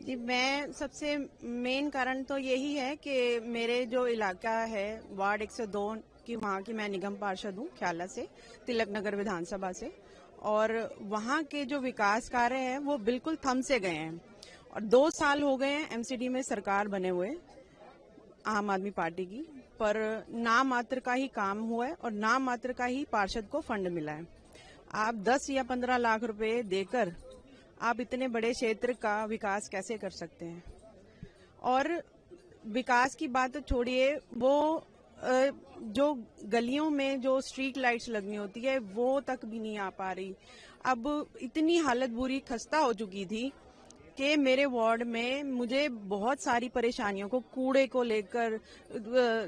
जी, मैं सबसे मेन कारण तो यही है कि मेरे जो इलाका है वार्ड 102 की, वहाँ की मैं निगम पार्षद हूँ ख्याला से, तिलक नगर विधानसभा से। और वहाँ के जो विकास कार्य हैं वो बिल्कुल थम से गए हैं। और 2 साल हो गए हैं एमसीडी में सरकार बने हुए आम आदमी पार्टी की, पर नाम मात्र का ही काम हुआ है और नाम मात्र का ही पार्षद को फंड मिला है। आप 10 या 15 लाख रुपए देकर आप इतने बड़े क्षेत्र का विकास कैसे कर सकते हैं? और विकास की बात तो छोड़िए, वो जो गलियों में जो स्ट्रीट लाइट्स लगनी होती है वो तक भी नहीं आ पा रही। अब इतनी हालत बुरी खस्ता हो चुकी थी कि मेरे वार्ड में मुझे बहुत सारी परेशानियों को, कूड़े को लेकर,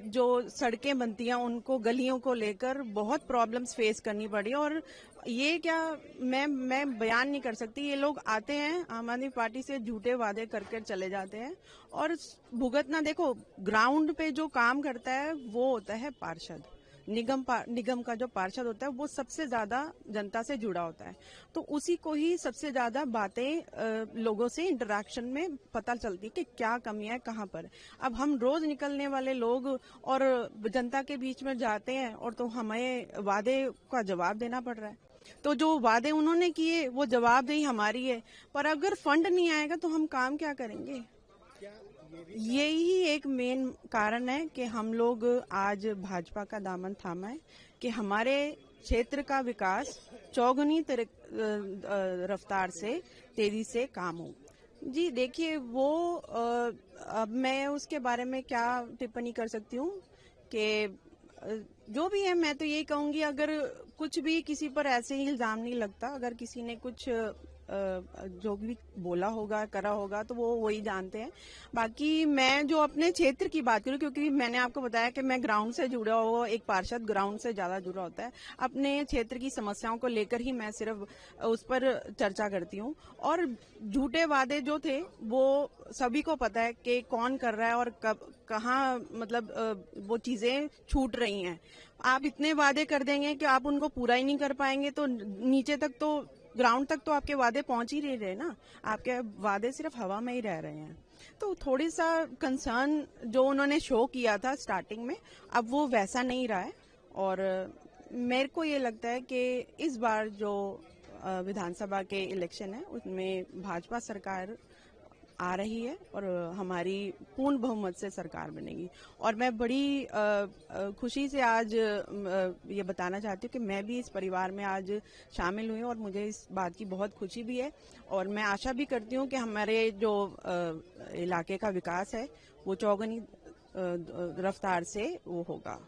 जो सड़कें बनती हैं उनको, गलियों को लेकर बहुत प्रॉब्लम्स फेस करनी पड़ी। और ये क्या, मैं बयान नहीं कर सकती। ये लोग आते हैं आम आदमी पार्टी से, झूठे वादे करके चले जाते हैं और भुगतना, देखो ग्राउंड पे जो काम करता है वो होता है पार्षद। निगम का जो पार्षद होता है वो सबसे ज्यादा जनता से जुड़ा होता है, तो उसी को ही सबसे ज्यादा बातें लोगों से इंटरेक्शन में पता चलती है कि क्या कमियां है, कहाँ पर। अब हम रोज निकलने वाले लोग और जनता के बीच में जाते हैं और तो हमें वादे का जवाब देना पड़ रहा है। तो जो वादे उन्होंने किए वो जवाबदेही हमारी है, पर अगर फंड नहीं आएगा तो हम काम क्या करेंगे? यही एक मेन कारण है कि हम लोग आज भाजपा का दामन थामा है कि हमारे क्षेत्र का विकास चौगुनी रफ्तार से, तेजी से काम हो। जी देखिए, वो अब मैं उसके बारे में क्या टिप्पणी कर सकती हूँ कि जो भी है, मैं तो यही कहूंगी, अगर कुछ भी किसी पर ऐसे ही इल्जाम नहीं लगता, अगर किसी ने कुछ जो भी बोला होगा, करा होगा, तो वो वही जानते हैं। बाकी मैं जो अपने क्षेत्र की बात करूं, क्योंकि मैंने आपको बताया कि मैं ग्राउंड से जुड़ा हुआ, एक पार्षद ग्राउंड से ज्यादा जुड़ा होता है, अपने क्षेत्र की समस्याओं को लेकर ही मैं सिर्फ उस पर चर्चा करती हूँ। और झूठे वादे जो थे वो सभी को पता है कि कौन कर रहा है और कब, कहाँ, मतलब वो चीजें छूट रही हैं। आप इतने वादे कर देंगे कि आप उनको पूरा ही नहीं कर पाएंगे, तो नीचे तक, तो ग्राउंड तक तो आपके वादे पहुंच ही नहीं रहे ना, आपके वादे सिर्फ हवा में ही रह रहे हैं। तो थोड़ी सा कंसर्न जो उन्होंने शो किया था स्टार्टिंग में, अब वो वैसा नहीं रहा है। और मेरे को ये लगता है कि इस बार जो विधानसभा के इलेक्शन है उसमें भाजपा सरकार आ रही है और हमारी पूर्ण बहुमत से सरकार बनेगी। और मैं बड़ी खुशी से आज ये बताना चाहती हूँ कि मैं भी इस परिवार में आज शामिल हुई हूँ और मुझे इस बात की बहुत खुशी भी है। और मैं आशा भी करती हूँ कि हमारे जो इलाके का विकास है वो चौगुनी रफ्तार से वो होगा।